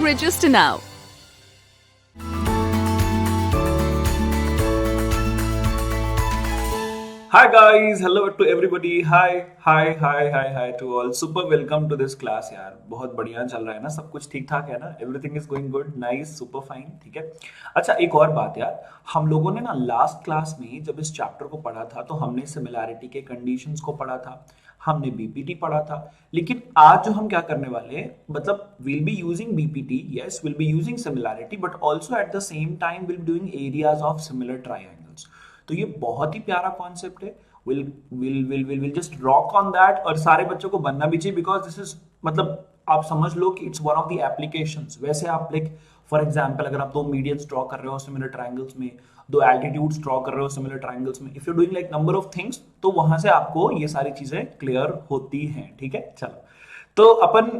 Register now. Hi guys, hello to everybody. Hi to all. Super welcome to this class यार. बहुत बढ़िया चल रहा है ना, सब कुछ ठीक ठाक है ना, everything is going good, nice, super fine, ठीक है. अच्छा, एक और बात यार, हम लोगों ने ना लास्ट क्लास में जब इस चैप्टर को पढ़ा था तो हमने सिमिलैरिटी के कंडीशंस को पढ़ा था, हमने बीपीटी पढ़ा था. लेकिन आज जो हम क्या करने वाले हैं, मतलब will be using BPT, yes will be using similarity, but also at the same time will be doing areas of similar triangles. तो ये बहुत ही प्यारा कॉन्सेप्ट है. Will just rock on that, और सारे बच्चों को बनना भी चाहिए, बिकॉज दिस इज, मतलब आप समझ लो कि it's one of the applications. वैसे आप लाइक फॉर एग्जांपल अगर आप दो मीडियंस ड्रॉ कर रहे हो सिमिलर ट्रायंगल्स में, दो एल्टीट्यूड्स ड्रॉ कर रहे हो सिमिलर ट्रायंगल्स में, if you doing like number of things, तो वहां से आपको ये सारी चीजें क्लियर होती हैं. ठीक है, चलो तो अपन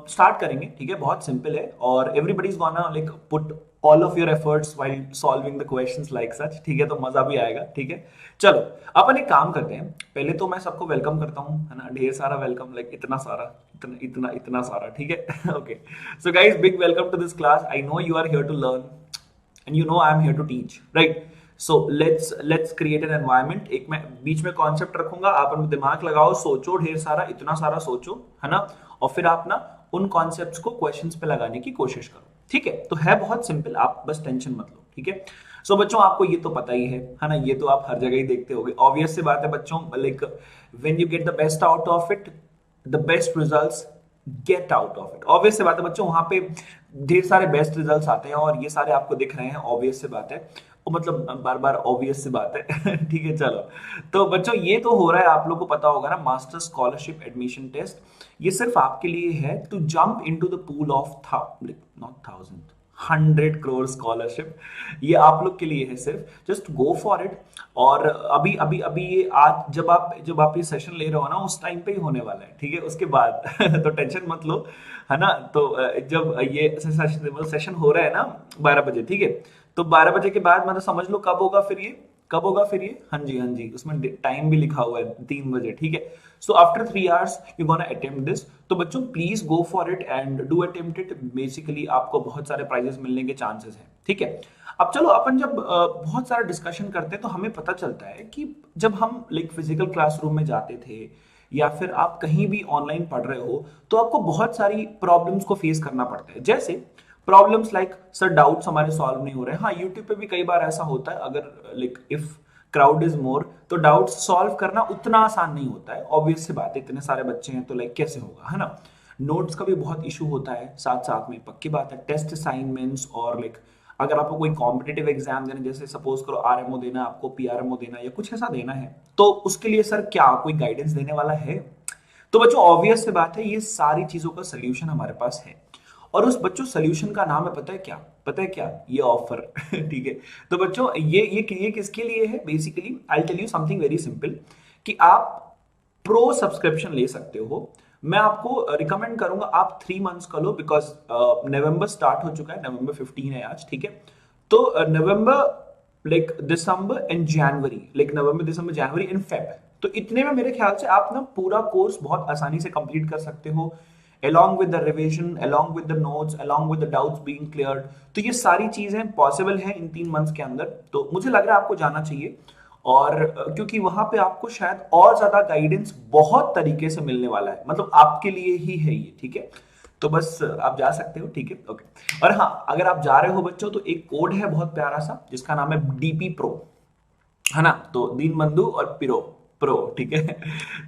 स्टार्ट करेंगे. ठीक है, बहुत सिंपल है, और everybody is gonna like put all of your efforts while solving the questions like such. ठीक है, तो मजा भी आएगा. ठीक है, चलो अपन एक काम करते हैं. पहले तो मैं सबको वेलकम करता हूँ, है ना, ढेर सारा वेलकम, लाइक इतना सारा, इतना सारा. ठीक है, okay. So guys, big welcome to this class. I know you are here to learn and you know I am here to teach, right. So let's create an environment. एक मैं बीच में concept रखूंगा, आप अपना दिमाग लगाओ, सोचो ढेर सारा, इतना सारा सोचो, है ना, और फिर आप ना उन कॉन्सेप्ट्स को क्वेश्चंस पे लगाने की कोशिश करो. ठीक है, तो है बहुत सिंपल, आप बस टेंशन मत लो. ठीक है, सो बच्चों आपको ये तो पता ही है ना, ये तो आप हर जगह ही देखते होगे, ऑब्वियस सी बात है बच्चों. Like when you get the best out of it, the best results get out of it. Obvious सी बात है बच्चों, वहां पे ढेर सारे बेस्ट रिजल्ट्स आते हैं, और ये सारे आपको दिख रहे हैं, ऑब्वियस सी बात है, मतलब बार बार ऑब्वियस सी बात है. ठीक है, चलो तो बच्चों ये तो हो रहा है, आप लोग को पता होगा ना, मास्टर स्कॉलरशिप एडमिशन टेस्ट. ये सिर्फ आपके लिए है to jump into the pool of not 100 crore scholarship. ये आप लोग के लिए है, सिर्फ जस्ट गो फॉर इट. और अभी अभी अभी ये आज जब आप ये सेशन ले रहे हो ना, उस टाइम पे ही होने वाला है. ठीक है, उसके बाद तो टेंशन मत लो, है ना. तो जब ये सेशन हो रहा है ना 12 बजे, ठीक है, तो 12 बजे के बाद मतलब समझ लो कब होगा फिर ये, हाँ जी, उसमें टाइम भी लिखा हुआ है 3 बजे. ठीक है, so after 3 hours you gonna attempt this. तो बच्चों please go for it and do attempt it. Basically आपको बहुत सारे प्राइजेस मिलने के चांसेस हैं. ठीक है, अब चलो अपन जब बहुत सारा डिस्कशन करते हैं तो हमें पता चलता है कि जब हम लाइक फिजिकल क्लासरूम में जाते थे, या फिर आप कहीं भी ऑनलाइन पढ़ रहे हो, तो आपको बहुत सारी प्रॉब्लम्स को फेस करना पड़ता है. जैसे प्रॉब्लम्स लाइक सर डाउट्स हमारे सॉल्व नहीं हो रहे हैं. हाँ, यूट्यूब पे भी कई बार ऐसा होता है, अगर like if crowd is more, तो डाउट्स सॉल्व करना उतना आसान नहीं होता है. ऑब्वियस सी बात है, इतने सारे बच्चे हैं तो लाइक कैसे होगा, है ना. नोट्स का भी बहुत इशू होता है साथ साथ में, पक्की बात है. टेस्ट असाइनमेंट्स, और लाइक अगर आपको कोई कॉम्पिटिटिव एग्जाम देना, जैसे सपोज करो आरएमओ देना, आपको पीआरएमओ देना, या कुछ ऐसा देना है, तो उसके लिए सर क्या कोई गाइडेंस देने वाला है? तो बच्चों ऑब्वियस सी बात है, ये सारी चीजों का सोल्यूशन हमारे पास है, और उस बच्चों सोल्यूशन का नाम है, पता है क्या? ये ऑफर. ठीक है, तो बच्चों ये किसके लिए है? Basically I tell you something very simple, कि आप प्रो सब्सक्रिप्शन ले सकते हो. मैं आपको रिकमेंड करूंगा आप 3 मंथ्स का लो, बिकॉज नवंबर स्टार्ट हो चुका है, नवंबर 15 है आज. ठीक है, तो November like December and January, like November December January and Feb, तो इतने में मेरे ख्याल से आप ना पूरा कोर्स बहुत आसानी से कंप्लीट कर सकते हो, along with the revision, along with the notes, along with the doubts being cleared. तो ये सारी चीजें पॉसिबल हैं इन 3 मंथ्स के अंदर. तो मुझे लग रहा है आपको जाना चाहिए, और क्योंकि वहां पे आपको शायद और ज्यादा गाइडेंस बहुत तरीके से मिलने वाला है, मतलब आपके लिए ही है ये. ठीक है, तो बस आप जा सकते हो. ठीक है, ओके. और हाँ, अगर आप जा रहे हो बच्चों, तो एक कोड है बहुत प्यारा सा, जिसका नाम है डीपी प्रो, है ना. तो दीन बंधु और प्रो. ठीक है,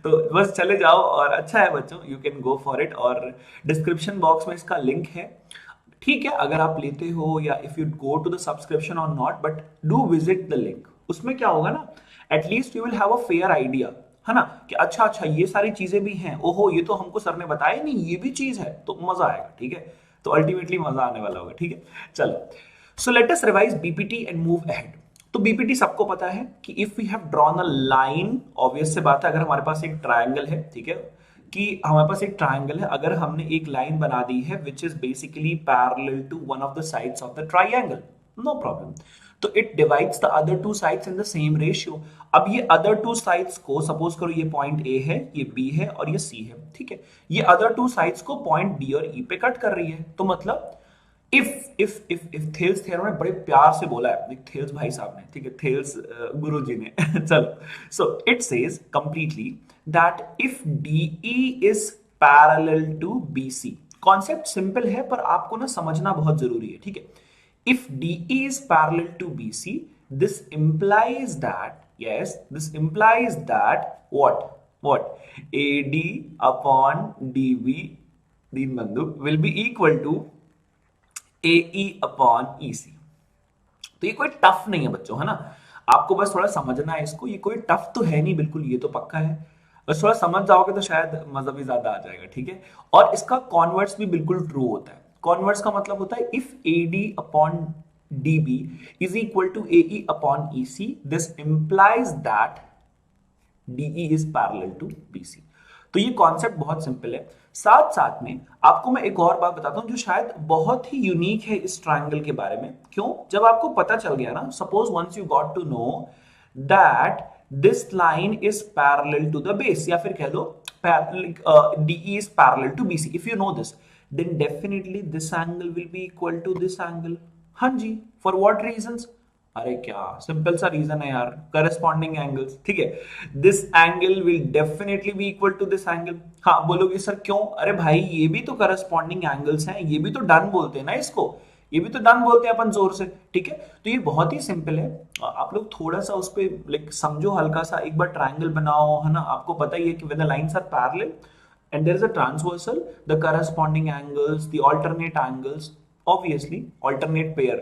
तो बस चले जाओ, और अच्छा है बच्चों, you can go for it, और डिस्क्रिप्शन बॉक्स में इसका लिंक है. ठीक है, अगर आप लेते हो, या if you go to the subscription or not, but do visit the link. उसमें क्या होगा ना, at least you will have a fair idea, है ना, कि अच्छा ये सारी चीजें भी हैं, ओहो ये तो हमको सर ने बताया नहीं, ये भी चीज है, तो मजा आएगा. ठीक है, तो अल्टीमेटली मजा आने वाला होगा. ठीक है, चलो, so let us revise BPT and move ahead. तो बीपीटी सबको पता है कि if we have drawn a line, obvious से बात है, अगर हमारे पास एक ट्रायंगल है, ठीक है, कि हमारे पास एक ट्रायंगल है, अगर हमने एक लाइन बना दी है which is basically parallel to one of the sides of the triangle, no problem, तो it divides the other two sides in the same ratio. अब ये अदर टू साइड्स को, सपोज करो ये पॉइंट ए है, ये बी है और ये सी है, ठीक है, ये अदर टू साइड्स को पॉइंट डी और ई पे कट कर रही है. तो मतलब इफ थेल्स थ्योरम ने बड़े प्यार से बोला है, थेल्स भाई साहब ने, ठीक है, थेल्स गुरुजी ने चलो, so it says completely that if DE is parallel to BC. Concept simple है पर आपको ना समझना बहुत जरूरी है, ठीक है। If DE is parallel to BC, this implies that, yes, this implies that what AD upon DB, दीन बंधु, will be equal to AE upon EC। तो ये कोई टफ नहीं है बच्चों, है ना, आपको बस थोड़ा समझना है इसको, ये कोई टफ तो है नहीं बिल्कुल, ये तो पक्का है, बस थोड़ा समझ जाओगे तो शायद मजा भी ज्यादा आ जाएगा, ठीक है। और इसका कॉन्वर्स भी बिल्कुल ट्रू होता है। कॉन्वर्स का मतलब होता है if AD upon DB is equal to AE upon EC, this implies that DE is parallel to BC। तो ये कॉन्सेप्ट बहुत सिंपल है। साथ साथ में आपको मैं एक और बात बताता हूं जो शायद बहुत ही यूनिक है इस ट्रायंगल के बारे में। क्यों? जब आपको पता चल गया ना, suppose once you got to know that this line is parallel to the base, या फिर कह दो DE is parallel to BC, if you know this, then definitely this angle will be equal to this angle। हाँ जी, for what reasons? अरे क्या simple सा reason है यार, करस्पॉन्डिंग एंगल्स, ठीक है। This angle will definitely be equal to this angle. हाँ बोलोगे सर क्यों? अरे भाई ये भी तो करस्पॉन्डिंग एंगल्स हैं, ये भी तो डन बोलते हैं ना इसको, ये भी तो डन बोलते हैं अपन जोर से, ठीक है। तो ये बहुत ही सिंपल है, आप लोग थोड़ा सा उस पर लाइक समझो हल्का सा, एक बार ट्रायंगल बनाओ, है ना, आपको पता ही है कि when the lines are parallel and there is a transversal, the corresponding angles, the alternate angles, obviously alternate pair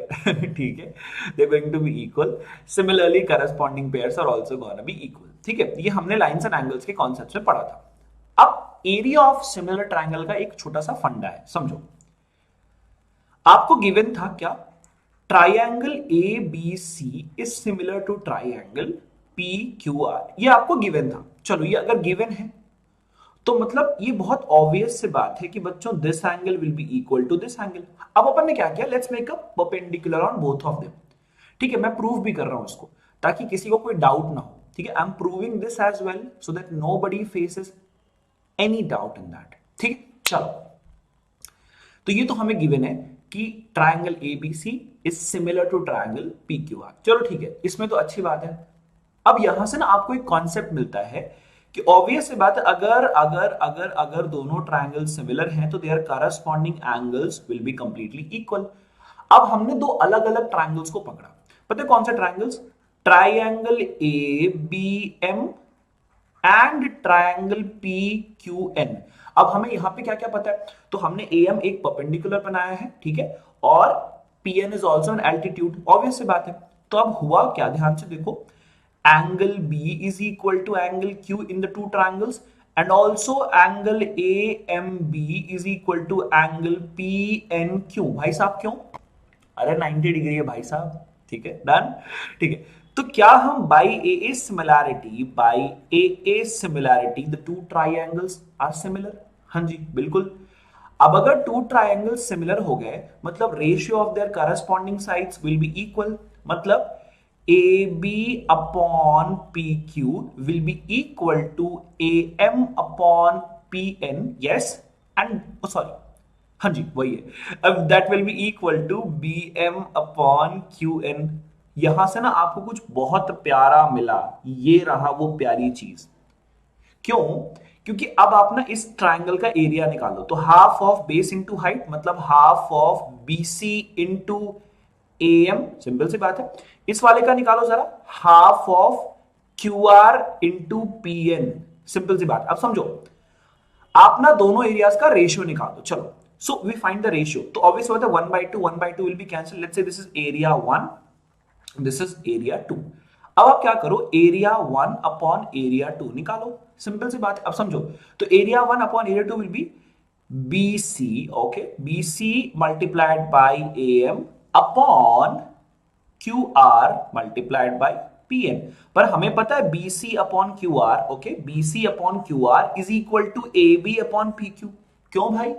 ठीक है, they're going to be equal, similarly corresponding pairs are also gonna be equal, ठीक है। ये हमने lines and angles के concept में पढ़ा था। अब एरिया ऑफ सिमिलर ट्रायंगल का एक छोटा सा फंडा है, समझो। आपको गिवन था क्या? Triangle A B C is similar to triangle P Q R, ये आपको गिवन था। चलो ये अगर गिवन है तो मतलब ये बहुत ऑब्वियस से बात है कि बच्चों this angle will be equal to this angle. अब अपन ने क्या किया, let's make a perpendicular on both of them, ठीक है। मैं प्रूव भी कर रहा हूं इसको ताकि किसी को कोई डाउट ना हो, ठीक है। I am proving this as well so that nobody faces any doubt in that, ठीक है। चलो, तो ये तो हमें गिवन है कि triangle ABC is similar to triangle PQR. चलो ठीक है, इसमें तो अच्छी बात है। अब यहां से ना आपको एक कॉन्सेप्ट मिलता है कि ऑब्वियस सी बात है, अगर अगर अगर अगर दोनों ट्रायंगल सिमिलर हैं तो their corresponding angles will be completely equal. अब हमने दो अलग अलग ट्रायंगल्स को पकड़ा, पता है कौन से triangles? Triangle A B M and triangle P Q N. अब हमें यहां पे क्या क्या पता है? तो हमने ए एम एक परपेंडिकुलर बनाया है, ठीक है, और P N is also an altitude, obvious सी बात है। तो अब हुआ क्या, ध्यान से देखो, angle B is equal to angle Q in the two triangles, and also angle AMB is equal to angle PNQ। भाई साहब क्यों? अरे 90 डिग्री है भाई साहब, ठीक है, डन, ठीक है। तो क्या हम by AA similarity the two triangles are similar? हाँ जी बिल्कुल। अब अगर टू ट्राइंगल्स सिमिलर हो गए मतलब ratio of their corresponding sides will be equal, मतलब AB upon PQ will be equal to AM upon PN, yes, and oh sorry, हाँ जी वही है, अब that will be equal to BM upon QN। यहां से ना आपको कुछ बहुत प्यारा मिला, ये रहा वो प्यारी चीज। क्यों? क्योंकि अब आप ना इस ट्राइंगल का एरिया निकालो, तो half of base into height मतलब half of BC into AM, simple सी बात है। इस वाले का निकालो जरा, half of QR into PN, simple सी बात। अब समझो, आप ना दोनों एरियाज का रेशियो निकाल दो। चलो, so we find the ratio. तो ऑब्वियस बात है 1/2 will be cancel. Let's say this is area 1, this is area 2। अब आप क्या करो, एरिया 1 अपॉन एरिया 2 निकालो, सिंपल सी बात है। अब समझो, तो area 1 upon area 2 will be BC, okay, BC multiplied by AM upon QR multiplied by PN। पर हमें पता है BC upon QR, okay, BC upon QR is equal to AB upon PQ। क्यों भाई?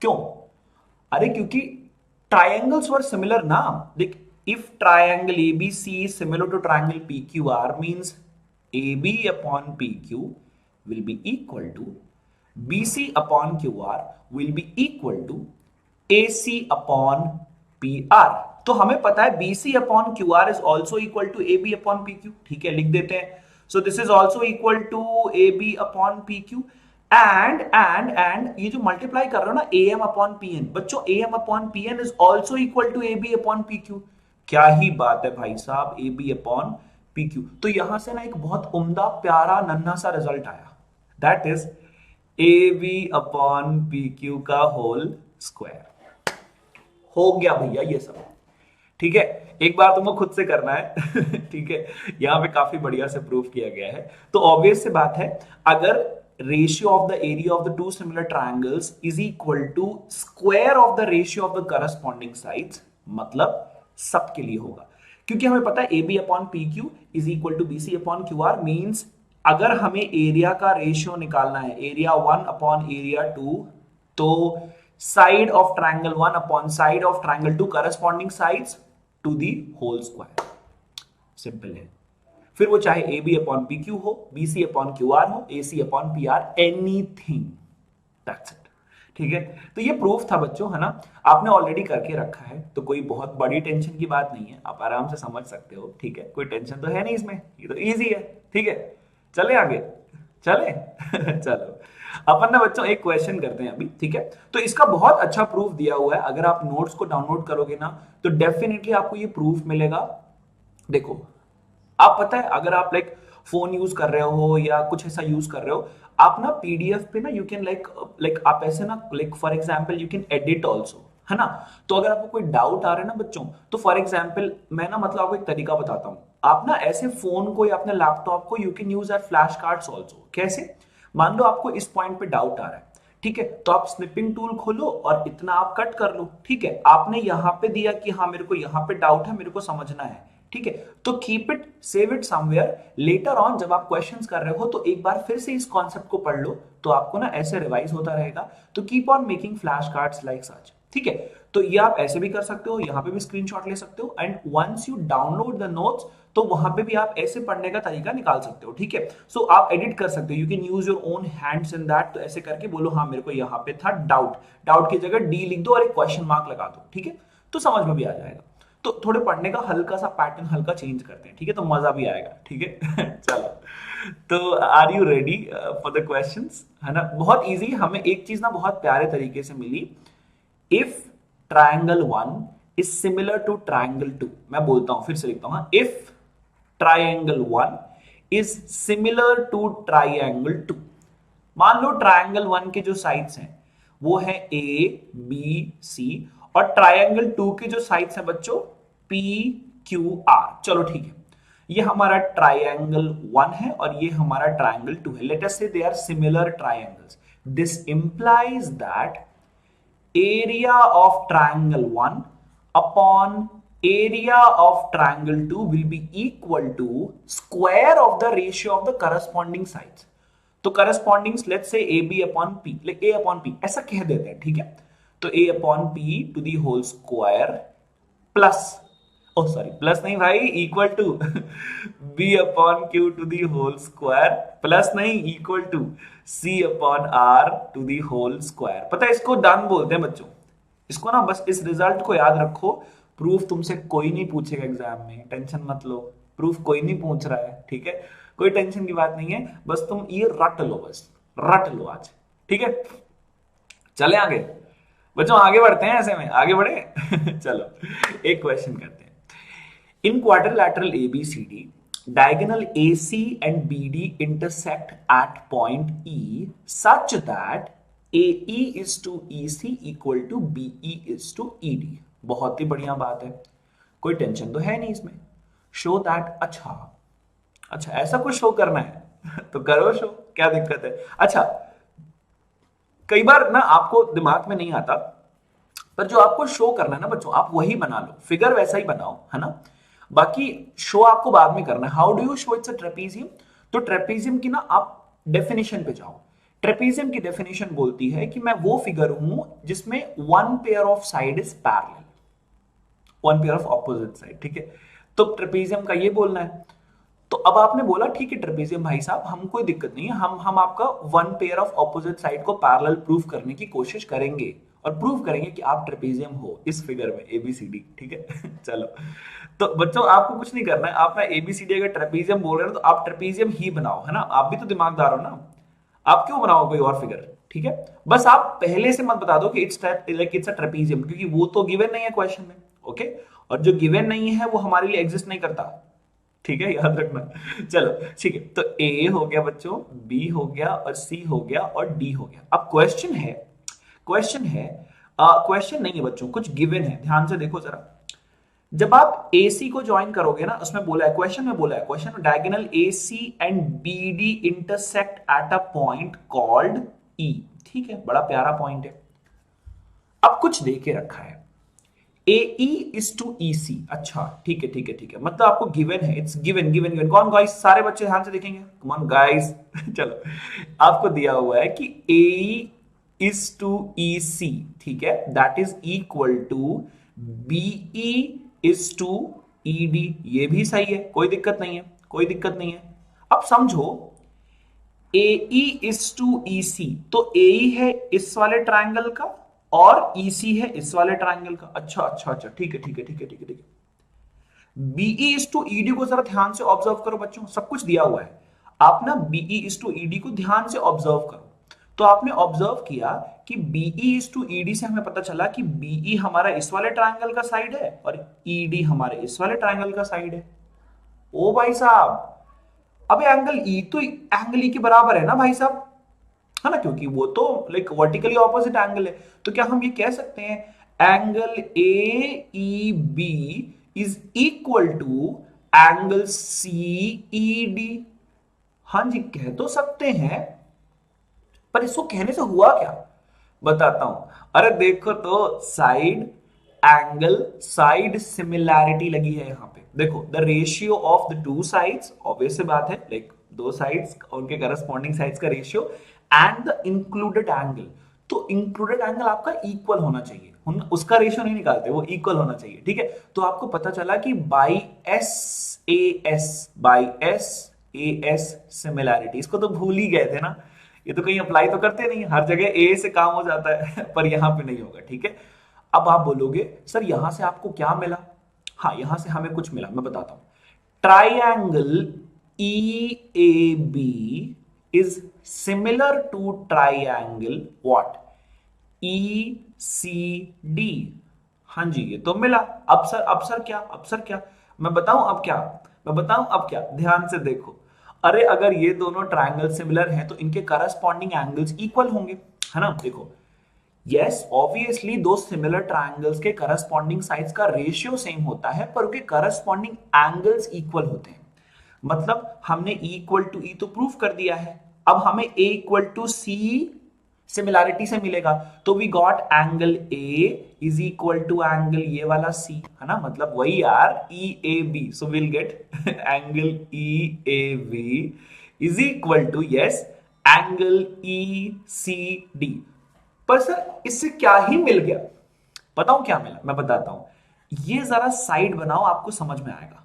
क्यों? अरे क्योंकि ट्रायंगल्स वर सिमिलर ना। देख, if triangle ABC is similar to triangle PQR means AB upon PQ will be equal to BC upon QR will be equal to AC upon PR। तो हमें पता है BC upon QR is also equal to AB upon PQ। ठीक है, लिख देते हैं। So this is also equal to AB upon PQ। And ये जो मल्टीप्लाई कर रहे हो ना AM अपॉन PN, बच्चों AM upon PN is also equal to AB upon PQ। क्या ही बात है भाई साहब, AB अपॉन PQ। तो यहां से ना एक बहुत उम्दा प्यारा नन्हा सा रिजल्ट आया, that is AB upon PQ का होल स्क्वायर। हो गया भैया ये सब। ठीक है, एक बार तुमको खुद से करना है। ठीक है, यहां पे काफी बढ़िया से प्रूव किया गया है। तो ऑब्वियस से बात है, अगर ratio of the area of the two similar triangles is equal to square of the ratio of the corresponding sides, मतलब सबके लिए होगा। क्योंकि हमें पता है AB upon PQ is equal to BC upon QR, means अगर हमें एरिया का रेशियो निकालना है, एरिया 1 अपॉन एरिया 2, तो side of triangle 1 upon side of triangle 2 corresponding sides to the whole square. Simple है। फिर वो चाहे AB अपॉन PQ हो, BC अपॉन QR हो, AC upon PR, anything, that's it. ठीक है, तो ये प्रूफ था बच्चों, है ना। आपने ऑलरेडी करके रखा है, तो कोई बहुत बड़ी टेंशन की बात नहीं है, आप आराम से समझ सकते हो। ठीक है, कोई टेंशन तो है नहीं इसमें, ये तो इजी है। ठीक है, चले आगे, चले। चलो अपन ना बच्चों एक क्वेश्चन करते हैं अभी। ठीक है, तो इसका बहुत अच्छा प्रूफ दिया हुआ है, अगर आप नोट्स को डाउनलोड करोगे ना तो डेफिनेटली आपको ये प्रूफ मिलेगा। देखो, आप पता है, अगर आप लाइक फोन यूज कर रहे हो या कुछ ऐसा यूज कर रहे हो, आप ना PDF पे ना यू कैन लाइक आप ऐसे ना like for example you can edit also, है ना। तो अगर आपको कोई डाउट आ रहा है ना बच्चों, तो फॉर एग्जांपल मैं ना मतलब आपको एक तरीका बताता हूं। आप ना ऐसे फोन को या अपने लैपटॉप को you can use as flash cards also. कैसे? मान लो आपको इस पॉइंट पे डाउट आ रहा है, ठीक है, तो आप स्निपिंग टूल खोलो और इतना आप कट कर लो। ठीक है, आपने यहां पे दिया कि हाँ मेरे को यहां पे डाउट है, मेरे को समझना है। ठीक है, तो keep it, save it somewhere, later on जब आप क्वेश्चंस कर रहे हो तो एक बार फिर से इस कॉन्सेप्ट को पढ़ लो, तो आपको ना ऐसे रिवाइज होता रहेगा। तो keep on making flash cards like such. ठीक है, तो ये आप ऐसे भी कर सकते हो, यहां पे भी स्क्रीनशॉट ले सकते हो, and once you download the notes तो वहां पे भी आप ऐसे पढ़ने का तरीका निकाल सकते हो। ठीक है, सो आप एडिट कर सकते हो, you can use your own hands in that. तो ऐसे करके बोलो हाँ मेरे को यहाँ पे था डाउट, डाउट की जगह D लिख दो और एक क्वेश्चन मार्क लगा दो। ठीक है, तो समझ में भी आ जाएगा। तो थोड़े पढ़ने का हल्का सा पैटर्न हल्का चेंज करते हैं। ठीक है, तो मजा भी आएगा। ठीक है। चलो, तो are you ready for the questions, है ना। बहुत इजी, हमें एक चीज ना बहुत प्यारे तरीके से मिली। If triangle 1 is similar to triangle 2, मैं बोलता हूं फिर से लिखता हूं, if triangle 1 is similar to triangle 2। मान लो ट्रायंगल 1 के जो साइड्स हैं वो है ABC, और ट्रायंगल 2 के जो साइड्स हैं बच्चों PQR। चलो ठीक है, ये हमारा ट्रायंगल 1 है और ये हमारा ट्रायंगल 2 है। Let us say they are similar triangles. This implies that area of triangle 1 upon area of triangle 2 will be equal to square of the ratio of the corresponding sides। तो corresponding let's say AB upon P, like A upon P ऐसा कह देते हैं। ठीक है, तो A upon P to the whole square plus, oh sorry plus नहीं भाई, equal to B upon Q to the whole square, plus नहीं, equal to C upon R to the whole square. पता है इसको डन बोलते हैं बच्चों। इसको ना बस इस रिजल्ट को याद रखो। प्रूफ तुमसे कोई नहीं पूछेगा एग्जाम में, टेंशन मत लो। प्रूफ कोई नहीं पूछ रहा है, ठीक है, कोई टेंशन की बात नहीं है। बस तुम ये रट लो, बस रट लो आज। ठीक है, चले आगे बच्चों, आगे बढ़ते हैं। ऐसे में आगे बढ़े। चलो एक क्वेश्चन करते हैं। In quadrilateral ABCD, diagonal AC and BD intersect at point E such that AE is to EC equal to BE is to ED। बहुत ही बढ़िया बात है, कोई टेंशन तो है नहीं इसमें। शो दैट, अच्छा ऐसा कुछ शो करना है तो करो शो, क्या दिक्कत है। अच्छा, कई बार ना आपको दिमाग में नहीं आता, पर जो आपको शो करना है ना बच्चों, आप वही बना लो, फिगर वैसा ही बनाओ, है ना। बाकी शो आपको बाद में करना है। How do you show it's a trapezium? तो ट्रेपीजियम की ना आप डेफिनेशन पे जाओ। ट्रेपीजियम की डेफिनेशन बोलती है कि मैं वो फिगर हूं जिसमें one pair of side is parallel, one pair of opposite side. ठीक है, तो ट्रेपीजियम का ये बोलना है। तो अब आपने बोला ठीक है ट्रेपीजियम भाई साहब, हम कोई दिक्कत नहीं है, हम आपका one pair of opposite side को पैरेलल प्रूफ करने की कोशिश करेंगे। और प्रूव करेंगे कि आप ट्रेपेजियम हो इस फिगर में एबीसीडी, ठीक है। चलो, तो बच्चों आपको कुछ नहीं करना है, आप ना एबीसीडी अगर ट्रेपेजियम बोल रहे हो तो आप ट्रेपेजियम ही बनाओ, है ना, आप भी तो दिमागदार हो ना, आप क्यों बनाओ कोई और फिगर, ठीक है। बस आप पहले से मत बता दो कि इट्स अ ट्रेपेजियम, क्योंकि वो तो गिवन नहीं है क्वेश्चन में, ओके, और जो गिवन नहीं है वो हमारे लिए एग्जिस्ट नहीं करता, ठीक है, याद रखना। चलो ठीक है, तो ए हो गया बच्चों, बी हो गया और सी हो गया और डी हो गया। अब क्वेश्चन है, क्वेश्चन नहीं है बच्चों, कुछ गिवन है, ध्यान से देखो जरा। जब आप AC को ज्वाइन करोगे ना, उसमें बोला है, क्वेश्चन में बोला है, क्वेश्चन में diagonal AC and BD intersect at a point called E, ठीक है, बड़ा प्यारा पॉइंट है। अब कुछ दे के रखा है, AE इज टू EC, अच्छा ठीक है ठीक है ठीक है, मतलब आपको गिवन है, इट्स गिवन गिवन गिवन। कौन गाइस, सारे बच्चे ध्यान से देखेंगे, कम ऑन गाइस। चलो, आपको दिया हुआ है कि AE इज टू EC, ठीक है, that is equal to BE is to ED, ये भी सही है, कोई दिक्कत नहीं है, कोई दिक्कत नहीं है। अब समझो AE इज टू EC, तो AE है इस वाले ट्रायंगल का और EC है इस वाले ट्रायंगल का, अच्छा अच्छा अच्छा, ठीक है ठीक है ठीक है ठीक है ठीक है। BE इज टू ED को जरा ध्यान से ऑब्जर्व करो बच्चों, सब कुछ दिया हुआ है, आप ना BE इज टू ED को ध्यान से ऑब्जर्व करो। तो आपने ऑब्जर्व किया कि BE इज टू ED से हमें पता चला कि BE हमारा इस वाले ट्रायंगल का साइड है और ED हमारे इस वाले ट्रायंगल का साइड है। ओ भाई साहब, अब एंगल E तो एंगल E के बराबर है ना भाई साहब, है ना, क्योंकि वो तो लाइक वर्टिकली ऑपोजिट एंगल है। तो क्या हम ये कह सकते हैं angle AEB is equal to angle CED? हाँ जी, कह तो सकते हैं, पर इसको कहने से हुआ क्या, बताता हूं। अरे देखो तो साइड एंगल, साइड सिमिलैरिटी लगी है यहां पे, देखो the ratio of the two sides, obvious सी बात है, लाइक दो साइड्स उनके करस्पॉन्डिंग साइड्स का ratio and the included angle, तो इंक्लूडेड एंगल आपका इक्वल होना चाहिए, हम उसका रेशियो नहीं निकालते, वो इक्वल होना चाहिए, ठीक है। तो आपको पता चला कि by S A S similarity, इसको तो भूल ही गए थे ना, ये तो कहीं अप्लाई तो करते नहीं, हर जगह ए से काम हो जाता है पर यहां पे नहीं होगा, ठीक है। अब आप बोलोगे सर यहां से आपको क्या मिला, हाँ यहां से हमें कुछ मिला, मैं बताता हूं। Triangle EAB is similar to triangle what, ECD, हाँ जी ये तो मिला। अब सर क्या, मैं बताऊं अब क्या, ध्यान से देखो। अरे अगर ये दोनों ट्रायंगल सिमिलर हैं तो इनके करस्पॉन्डिंग एंगल्स इक्वल होंगे, है ना, देखो यस ऑब्वियसली दो सिमिलर ट्रायंगल्स के करस्पॉन्डिंग साइड्स का रेशियो सेम होता है, पर उनके करस्पॉन्डिंग एंगल्स इक्वल होते हैं। मतलब हमने इक्वल टू ई तो प्रूफ कर दिया है, अब हमें A equal to C similarity से मिलेगा, तो we got angle A is equal to angle ये वाला सी, है ना, मतलब वही यार E A B, so will get angle E A B is equal to yes angle E C D. पर सर इससे क्या ही मिल गया, बताऊं क्या मिला, मैं बताता हूं, ये जरा साइड बनाओ आपको समझ में आएगा।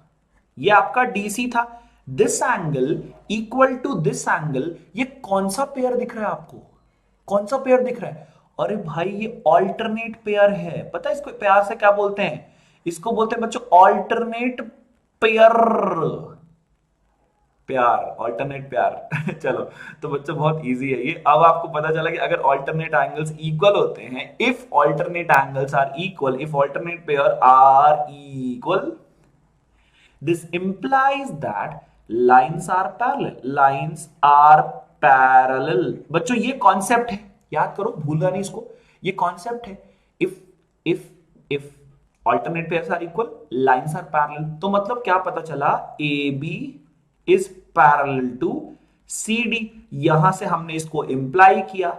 ये आपका डीसी था, this angle equal to this angle, ये कौन सा पेयर दिख रहा है आपको, कौन सा पेयर दिख रहा है, अरे भाई ये ऑल्टरनेट पेयर है। पता है इसको प्यार से क्या बोलते हैं, इसको बोलते हैं बच्चों ऑल्टरनेट पेयर, ऑल्टरनेट प्यार चलो तो बच्चों बहुत इजी है ये। अब आपको पता चला कि अगर ऑल्टरनेट एंगल्स इक्वल होते हैं, if alternate angles are equal, if alternate pair are equal, this implies that lines are parallel. बच्चों ये कॉन्सेप्ट है, याद करो, भूलना नहीं इसको, ये कॉन्सेप्ट है, if alternate pairs are equal, lines are parallel, तो मतलब क्या पता चला, A B is parallel to C D, यहां से हमने इसको इंप्लाई किया।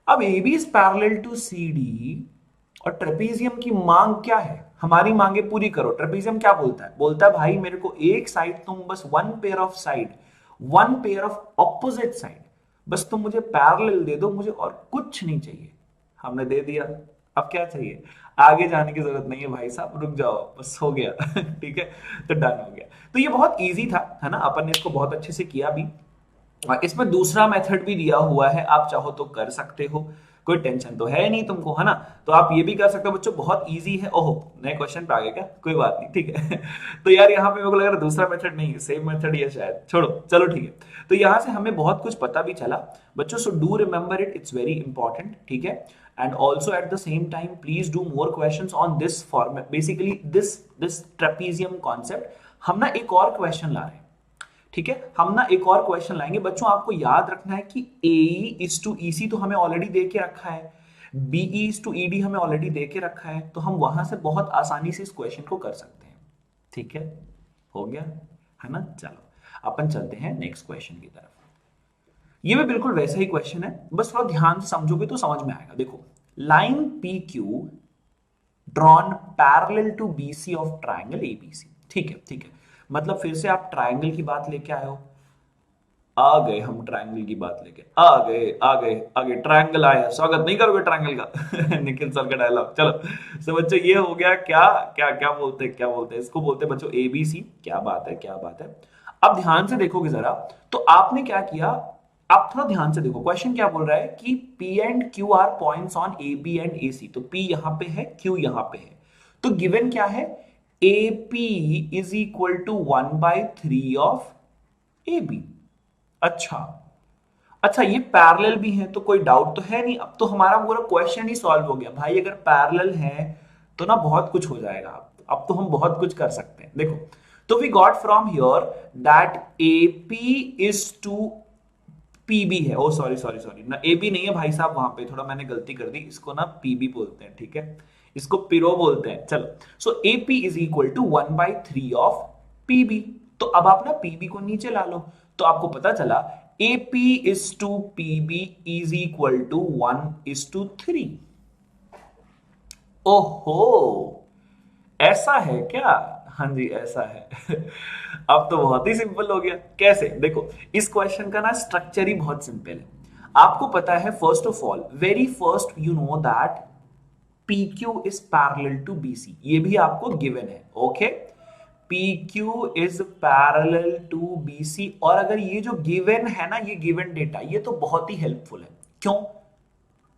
अब A B is parallel to C D, और ट्रेपेजियम की मांग क्या है, हमारी मांगे पूरी करो। ट्रेपेजियम क्या बोलता है, बोलता है भाई मेरे को एक साइड तुम बस one pair of side, one pair of opposite side, बस तुम मुझे पैरेलल दे दो, मुझे और कुछ नहीं चाहिए। हमने दे दिया, अब क्या चाहिए, आगे जाने की जरूरत नहीं है भाई साहब, रुक जाओ, बस हो गया ठीक है, तो डन हो गया। तो ये बहुत इजी था, है ना, अपन ने इसको बहुत अच्छे से किया भी। इसमें दूसरा मेथड भी दिया हुआ है, आप चाहो तो कर सकते हो, कोई टेंशन तो है नहीं तुमको, है ना। तो आप ये भी कर सकते हो बच्चों, बहुत इजी है। ओहो, नए क्वेश्चन पे आ गए क्या, कोई बात नहीं, ठीक है। तो यार यहाँ पे मेरे को लग रहा है दूसरा मेथड नहीं है, सेम मेथड ही है शायद, छोड़ो, चलो ठीक है। तो यहाँ से हमें बहुत कुछ पता भी चला बच्चों, so do remember it, it's very important, ठीक है। And also at the same time please do more questions on this format, basically this trapezium concept. हम ना एक और क्वेश्चन ला रहे हैं, ठीक है, हम ना एक और क्वेश्चन लाएंगे बच्चों। आपको याद रखना है कि AE इज टू EC तो हमें ऑलरेडी दे के रखा है, BE इज टू ED हमें ऑलरेडी दे के रखा है, तो हम वहां से बहुत आसानी से इस क्वेश्चन को कर सकते हैं, ठीक है, हो गया, है ना। चलो अपन चलते हैं नेक्स्ट क्वेश्चन की तरफ। ये भी बिल्कुल वैसा ही क्वेश्चन है, बस थोड़ा ध्यान से समझोगे तो समझ में आएगा। देखो, line PQ drawn parallel to BC of triangle ABC, ठीक है, ठीक है। मतलब फिर से आप ट्राइंगल की बात लेके आए हो, आ गए हम ट्राइंगल की बात लेके, आ गए ट्राइंगल आया, स्वागत नहीं करोगे ट्राइंगल का। निखिल सर का डायलॉग। चलो तो बच्चों ये हो गया, क्या क्या क्या बोलते हैं, क्या बोलते हैं इसको, बोलते हैं बच्चों ABC। क्या बात है, क्या बात है। अब ध्यान से देखोगे जरा, तो आपने क्या किया, आप थोड़ा ध्यान से देखो, क्वेश्चन क्या बोल रहा है कि P and Q are points on AB and AC। तो P यहां पे है, Q यहां पे है, तो गिवन क्या है, AP is equal to 1/3 of AB। अच्छा, अच्छा ये पैरेलल भी है तो कोई डाउट तो है नहीं। अब तो हमारा पूरा क्वेश्चन ही सॉल्व हो गया भाई, अगर पैरेलल है तो ना बहुत कुछ हो जाएगा। अब तो हम बहुत कुछ कर सकते हैं। देखो, तो we got from here that AP is to PB है, ओ सॉरी सॉरी सॉरी ना, AB नहीं है भाई साहब, वहां पे थोड़ा मैंने गलती कर दी, इसको ना PB बोलते हैं, ठीक है, इसको पिरो बोलते हैं। चलो, so AP is equal to 1/3 of PB। तो अब आप ना PB को नीचे ला लो, तो आपको पता चला AP is to PB is equal to 1:3। ओहो, ऐसा है क्या, हाँ जी ऐसा है। अब तो बहुत ही सिंपल हो गया। कैसे, देखो इस क्वेश्चन का ना स्ट्रक्चर ही बहुत सिंपल है। आपको पता है, first of all, very first you know that PQ is parallel to BC, ये भी आपको गिवन है, okay. PQ is parallel to BC, और अगर ये जो गिवन है ना, ये गिवन डेटा, ये तो बहुत ही हेल्पफुल है। क्यों,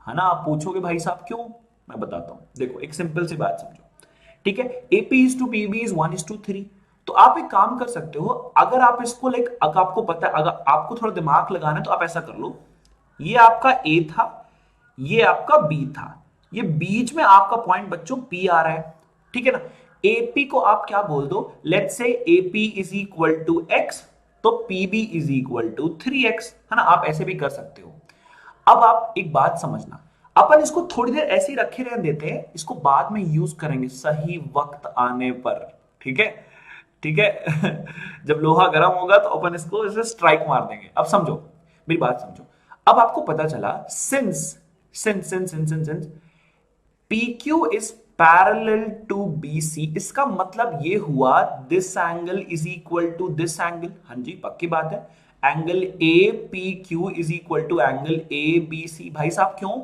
है ना, आप पूछोगे भाई साहब क्यों, मैं बताता हूं। देखो एक सिंपल सी बात समझो, ठीक है, AP is to PB is 1:3। तो आप एक काम कर सकते हो, अगर आप इसको लाइक, अगर आपको पता है, अगर आपको थोड़ा दिमाग लगाना है तो आप ऐसा कर लो, ये आपका A था, ये आपका B था, ये बीच में आपका पॉइंट बच्चों P आ रहा है, ठीक है ना। AP को आप क्या बोल दो, let's say AP is equal to X, तो PB is equal to 3X, है ना, आप ऐसे भी कर सकते हो। अब आप एक बात समझना, अपन इसको थोड़ी देर ऐसे ही रखे रहने देते हैं, इसको बाद में यूज करेंगे सही वक्त आने पर, ठीक है, ठीक है। जब लोहा गर्म होगा तो अपन इसको ऐसे स्ट्राइक मार देंगे। अब समझो मेरी बात, समझो। अब आपको पता चला, since since since since since PQ is parallel to BC, इसका मतलब ये हुआ this angle is equal to this angle, हाँ जी पक्की बात है, angle APQ is equal to angle ABC। भाई साहब क्यों,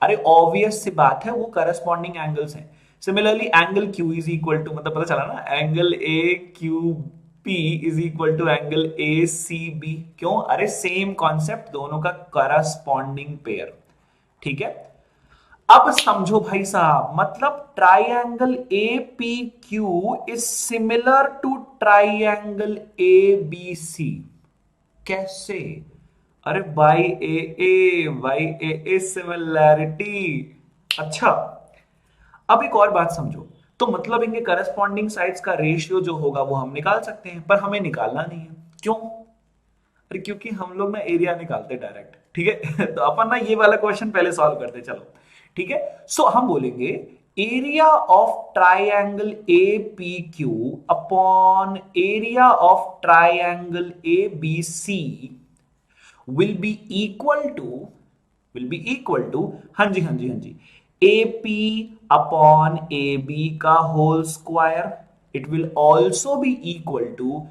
अरे ऑब्वियस सी बात है, वो करस्पॉन्डिंग एंगल्स हैं। Similarly angle Q is equal to, मतलब पता चला ना, angle AQP is equal to angle ACB। क्यों, अरे सेम कॉन्सेप्ट, दोनों का करस्पॉन्डिंग पेयर, ठीक है। अब समझो भाई साहब, मतलब triangle APQ is similar to triangle ABC। कैसे, अरे बाई ए सिमिलैरिटी। अच्छा, अब एक और बात समझो, तो मतलब इनके करस्पॉन्डिंग साइड्स का रेशियो जो होगा वो हम निकाल सकते हैं, पर हमें निकालना नहीं है। क्यों, अरे क्योंकि हम लोग ना एरिया निकालते डायरेक्ट, ठीक है। तो अपन ना ये वाला क्वेश्चन पहले सॉल्व करते, चलो ठीक है। सो हम बोलेंगे area of triangle APQ upon area of triangle ABC will be equal to, हाँ जी हाँ जी हाँ जी, AP अपॉन AB का whole square. It will also be equal to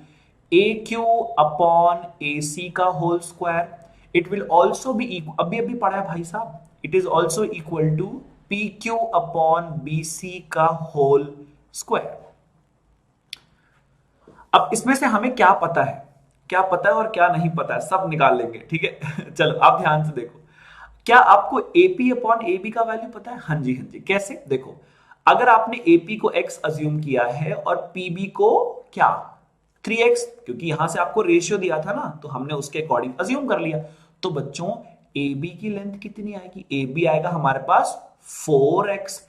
AQ upon AC का whole square. It will also be, अभी अभी पढ़ा है भाई साहब, it is also equal to PQ upon BC का होल स्क्वायर। अब इसमें से हमें क्या पता है, क्या पता है और क्या नहीं पता है, सब निकाल लेंगे, ठीक है। चलो आप ध्यान से देखो, क्या आपको एपी अपॉन एबी का वैल्यू पता है? हाँ जी हाँ जी। कैसे? देखो, अगर आपने एपी को x अज्यूम किया है और पीबी को क्या 3x, क्योंकि यहां से आपको रेशियो दिया था ना, तो हमने उसके अकॉर्डिंग अज्यूम कर लिया। तो बच्चों AB की लेंथ कितनी आएगी? AB आएगा हमारे पास 4x,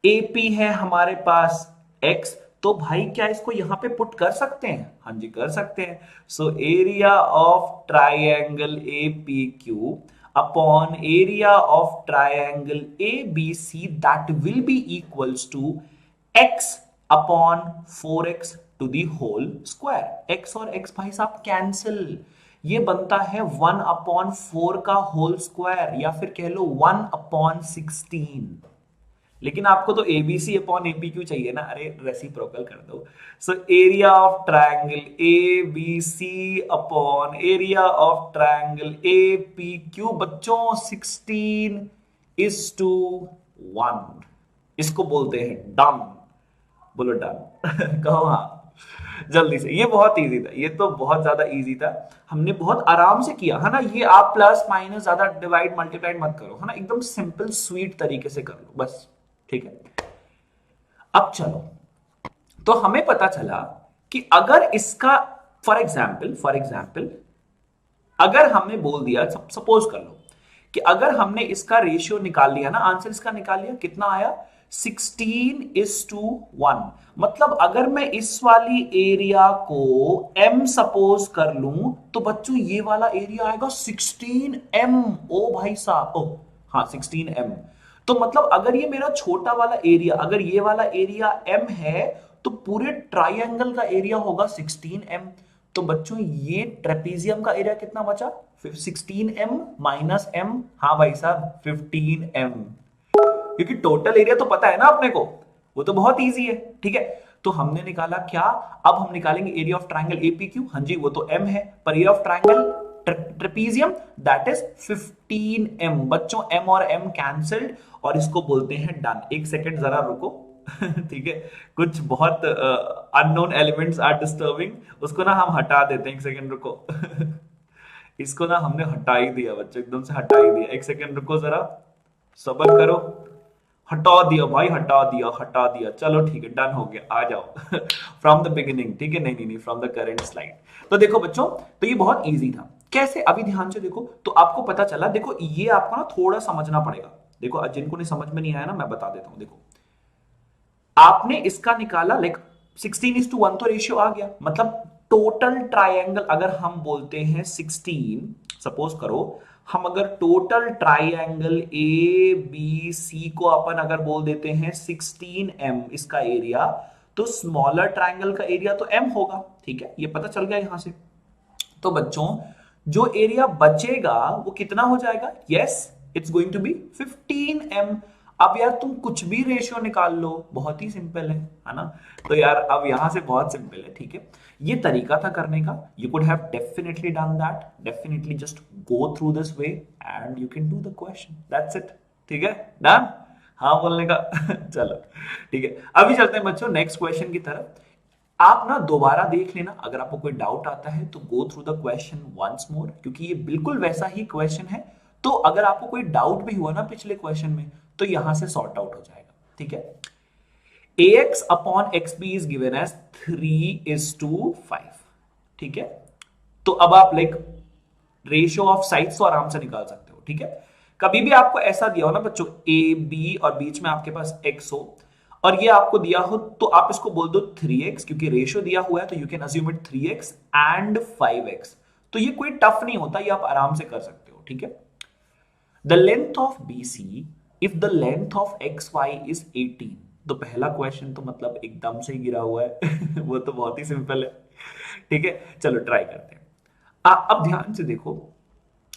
AP है हमारे पास x। तो भाई क्या इसको यहां पे पुट कर सकते हैं? हाँ जी कर सकते हैं। So area of triangle APQ upon area of triangle ABC that will be equals to x upon 4x to the whole square। x और x भाई साहब कैंसिल, ये बनता है 1 अपॉन 4 का होल स्क्वायर, या फिर कह लो 1 अपॉन 16। लेकिन आपको तो एबीसी अपॉन एपीक्यू चाहिए ना, अरे रेसिप्रोकल कर दो। So area of triangle ABC upon area of triangle एपीक्यू बच्चों 16:1। इसको बोलते हैं डन। बोलो डन। कहो हाँ जल्दी से। ये बहुत इजी था, ये तो बहुत ज्यादा इजी था, हमने बहुत आराम से किया है ना। ये आप प्लस माइनस ज्यादा डिवाइड मल्टीप्लाइड मत करो है ना, एकदम सिंपल स्वीट तरीके से कर लो बस, ठीक है। अब चलो, तो हमें पता चला कि अगर इसका फॉर एग्जाम्पल अगर हमने बोल दिया, सपोज कर लो कि अगर हमने इसका रेशियो निकाल लिया ना, आंसर इसका निकाल लिया, कितना आया 16:1। मतलब अगर मैं इस वाली एरिया को m सपोज कर लूं तो बच्चों ये वाला एरिया आएगा 16m। ओ भाई साहब, ओ हाँ 16m। तो मतलब अगर ये मेरा छोटा वाला एरिया, अगर ये वाला एरिया m है, तो पूरे ट्राइंगल का एरिया होगा 16m। तो बच्चों ये ट्रेपीजियम का एरिया कितना बचा? 16m माइनस m, हाँ भाई साहब 15m। क्योंकि टोटल एरिया तो पता है ना अपने को, वो तो बहुत इजी है, ठीक है। तो हमने निकाला क्या? अब हम निकालेंगे एरिया ऑफ ट्रायंगल एपीक्यू। हाँ जी वो तो m है, पर area of triangle trapezium that is 15m। बच्चों m और m कैंसल्ड, और इसको बोलते हैं डन। एक सेकंड जरा रुको। ठीक है, कुछ बहुत अननोन एलिमेंट्स आर डिस्टर्बिंग, उसको ना हम हटा देते हैं। एक सेकंड रुको। इसको ना हमने हटा ही दिया बच्चों, एकदम से हटा ही दिया। एक सेकंड रुको जरा, सब्र करो। हटा दिया भाई, हटा दिया। चलो ठीक है, डन हो गया। आ जाओ फ्रॉम द बिगिनिंग, ठीक है। नहीं नहीं, फ्रॉम द करंट स्लाइड। तो देखो बच्चों, तो ये बहुत इजी था। कैसे? अभी ध्यान से देखो तो आपको पता चला। देखो ये आपको ना थोड़ा समझना पड़ेगा। देखो जिनको नहीं समझ में नहीं आया ना, मैं बता देता हूं। देखो आपने इसका निकाला, लाइक 16:1 तो रेशियो आ गया। मतलब टोटल ट्राइंगल अगर हम बोलते हैं 16, सपोज करो हम अगर total triangle A B C को अपन अगर बोल देते हैं 16m इसका एरिया, तो स्मॉलर ट्राइंगल का एरिया तो m होगा, ठीक है। ये पता चल गया यहां से। तो बच्चों जो एरिया बचेगा वो कितना हो जाएगा? Yes, it's going to be 15m। अब यार तुम कुछ भी रेशियो निकाल लो, बहुत ही सिंपल है ना। तो यार अब यहां से बहुत सिंपल है, ठीक है। ये तरीका था करने का। You could have definitely done that, definitely just go through this way and you can do the question, that's it, ठीक है। डन हाँ बोलने का। चलो ठीक है, अभी चलते हैं बच्चों नेक्स्ट क्वेश्चन की तरफ। आप ना दोबारा देख लेना, अगर आपको कोई डाउट आता है तो go through the question once more, क्योंकि ये बिल्कुल वैसा ही क्वेश्चन है। तो अगर आपको कोई डाउट भी हुआ ना पिछले क्वेश्चन में, तो यहां से सॉर्ट आउट हो जाएगा, ठीक है। ax upon xb is given as 3:5, ठीक है। तो अब आप लाइक रेशियो ऑफ साइड्स तो आराम से निकाल सकते हो, ठीक है। कभी भी आपको ऐसा दिया हो ना बच्चों, ए बी और बीच में आपके पास x हो, और ये आपको दिया हो, तो आप इसको बोल दो 3x, क्योंकि रेशियो दिया हुआ है तो you can assume it 3x and 5x। तो ये कोई टफ नहीं होता, ये आप आराम से कर सकते हो, ठीक है। The length of BC if the length of XY is 18। तो पहला क्वेश्चन तो मतलब एकदम से ही गिरा हुआ है। वो तो बहुत ही सिंपल है, ठीक है। चलो ट्राई करते हैं। अब ध्यान से देखो,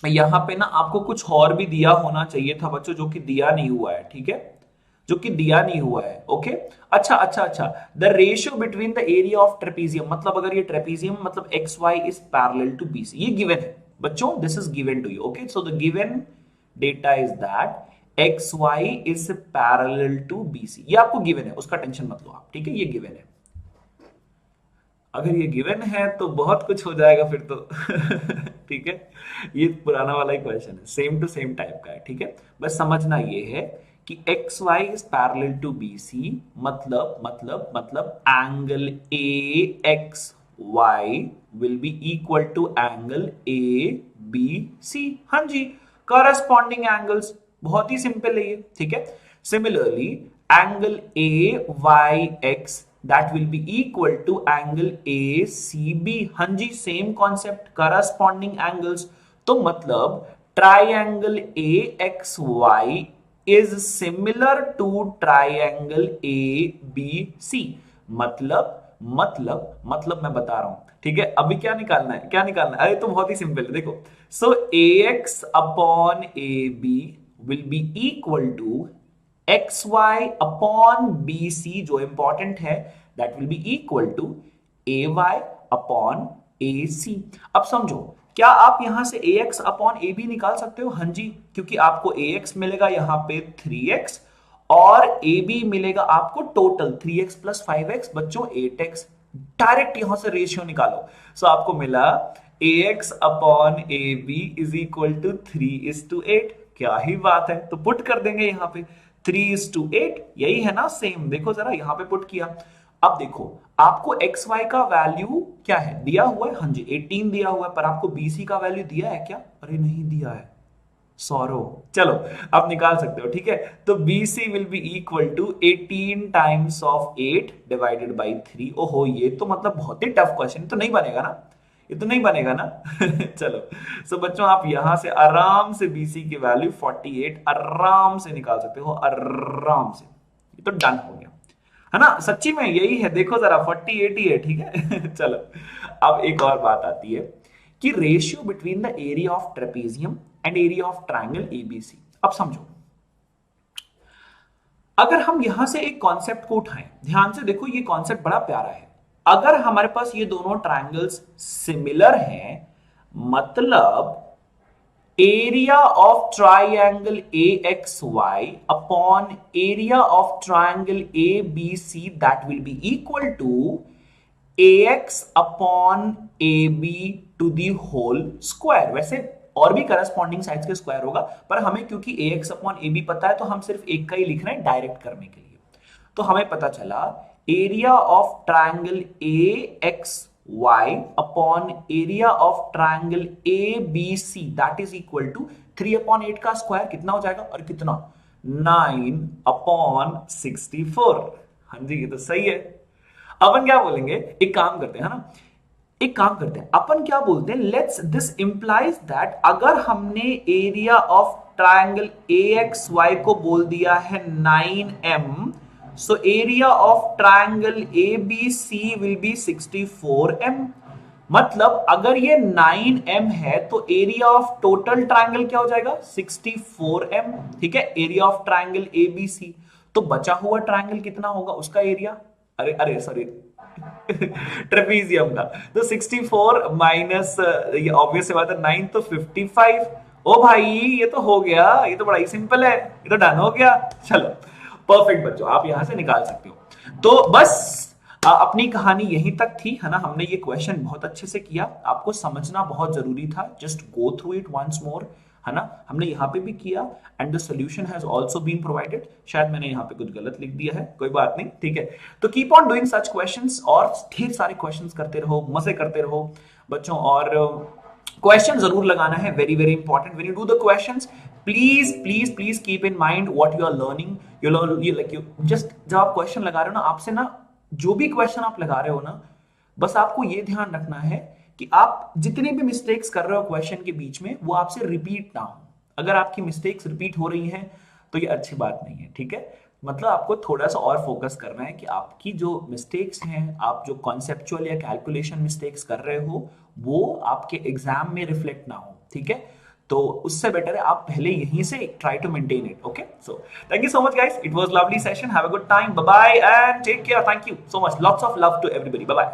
यहां पे ना आपको कुछ और भी दिया होना चाहिए था बच्चों, जो कि दिया नहीं हुआ है, ठीक है, जो कि दिया नहीं हुआ है। ओके अच्छा, the ratio between the area of trapezium, मतलब अगर ये ट्रेपीजियम मतलब XY is parallel to BC, ये गिवन है बच्चों, this is given to you. Okay, so the given data is that XY is parallel to BC। ये आपको given है, उसका टेंशन मत लो आप, ठीक है, ये गिवन है। अगर ये गिवन है तो बहुत कुछ हो जाएगा फिर तो। ठीक है, ये पुराना वाला ही क्वेश्चन है, सेम टू सेम टाइप का है। ठीक है, बस समझना ये है कि X Y is parallel to B C, मतलब angle A X Y will be equal to angle A B C. हाँ जी, करस्पॉन्डिंग एंगल्स, बहुत ही सिंपल है ये। ठीक है, similarly angle A Y X that will be equal to angle ACB। हाँ जी, सेम कॉन्सेप्ट, करस्पॉन्डिंग एंगल्स। तो मतलब triangle AXY is similar to triangle ABC। मतलब मैं बता रहा हूं। ठीक है, अभी क्या निकालना है, क्या निकालना है? अरे तो बहुत ही सिंपल है, देखो। So AX upon AB will be equal to XY upon BC, जो इंपॉर्टेंट है, that will be equal to AY upon AC। अब समझो, क्या आप यहां से AX अपॉन AB निकाल सकते हो? हाँ जी, क्योंकि आपको AX मिलेगा यहां पे 3x और AB मिलेगा आपको टोटल 3x प्लस 5x, बच्चों 8x। डायरेक्ट यहां से रेशियो निकालो। सो आपको मिला AX upon AB is equal to 3:8। क्या ही बात है, तो पुट कर देंगे यहां पे 3:8, यही है ना, सेम। देखो जरा यहां पे पुट किया। अब देखो आपको एक्स वाई का वैल्यू क्या है दिया हुआ है? हाँ जी 18 दिया हुआ है, पर आपको बीसी का वैल्यू दिया है क्या? अरे नहीं दिया है, सॉरो। चलो आप निकाल सकते हो। ठीक है, तो BC will be equal to 18 times of 8 divided by 3। ओहो, ये तो मतलब बहुत ही टफ क्वेश्चन, तो नहीं बनेगा ना, ये तो नहीं बनेगा ना। चलो, सो बच्चों आप यहां से आराम से BC की वैल्यू 48 आराम से निकाल सकते हो, आराम से। ये तो डन हो गया है ना, सच्ची में यही है, देखो जरा 48 ही है। ठीक है। चलो, अब एक और बात आती है कि ratio between the area of trapezium and area of triangle ABC. अब समझो, अगर हम यहां से एक कॉन्सेप्ट को उठाएं, ध्यान से देखो, ये कॉन्सेप्ट बड़ा प्यारा है। अगर हमारे पास ये दोनों ट्रायंगल्स सिमिलर हैं, मतलब area of triangle AXY upon area of triangle ABC, that will be equal to AX upon AB to the whole square. वैसे और भी करस्पॉन्डिंग साइड्स के स्क्वायर होगा, पर हमें क्योंकि AX अपॉन AB पता है, तो हम सिर्फ एक का ही लिख रहे हैं डायरेक्ट करने के लिए। तो हमें पता चला area of triangle AXY upon area of triangle ABC, that is equal to 3 upon 8 का स्क्वायर, कितना हो जाएगा? और कितना? 9 अपॉन 64। हाँ जी, ये तो सही है। अपन क्या बोलेंगे, एक काम करते हैं, है ना, एक काम करते हैं, अपन क्या बोलते हैं, लेट्स दिस इंप्लाइज दैट अगर हमने एरिया ऑफ ट्राइंगल AXY को बोल दिया है 9m, so area of triangle ABC will be 64m। मतलब अगर ये 9m है तो एरिया ऑफ टोटल ट्रायंगल क्या हो जाएगा? 64m। ठीक है, एरिया ऑफ ट्रायंगल ABC। तो बचा हुआ ट्रायंगल कितना होगा उसका एरिया? अरे सॉरी, ट्रेपेजियम का। तो 64 माइनस, ये ऑब्वियस बात है, 9 तो 55। ओ भाई, ये तो हो गया, ये तो बड़ा ही सिंपल है, ये तो डन हो गया। चलो परफेक्ट बच्चों, आप यहां से निकाल सकते हो। तो बस अपनी कहानी यहीं तक थी, है ना। हमने ये क्वेश्चन बहुत अच्छे से किया, आपको समझना बहुत जरूरी था। Just go through it once more, है ना। हमने यहाँ पे भी किया and the solution has also been provided. शायद मैंने यहाँ पे कुछ गलत लिख दिया है, कोई बात नहीं, ठीक है। तो keep on doing such questions और ढेर सारे क्वेश्चंस करते रहो, मजे करते रहो बच्चों। और क्वेश्चन जरूर लगाना है, very very important. When you do the questions, please keep in mind what you are learning. You just जब आप क्वेश्चन लगा रहे हो ना, आपसे ना जो भी क्वेश्चन आप लगा रहे हो ना, बस आपको ये ध्यान रखना है कि आप जितने भी मिस्टेक्स कर रहे हो क्वेश्चन के बीच में, वो आपसे रिपीट ना हो। अगर आपकी मिस्टेक्स रिपीट हो रही हैं तो ये अच्छी बात नहीं है, ठीक है। मतलब आपको थोड़ा सा और फोकस करना है कि आपकी जो मिस्टेक्स हैं, आप जो कॉन्सेप्चुअल या कैलकुलेशन मिस्टेक्स कर रहे हो, वो आपके एग्जाम में रिफ्लेक्ट ना हो, ठीक है। तो उससे बेटर है आप पहले यहीं से try to maintain it. Okay, so thank you so much guys, it was lovely session, have a good time, bye bye and take care, thank you so much, lots of love to everybody, bye bye.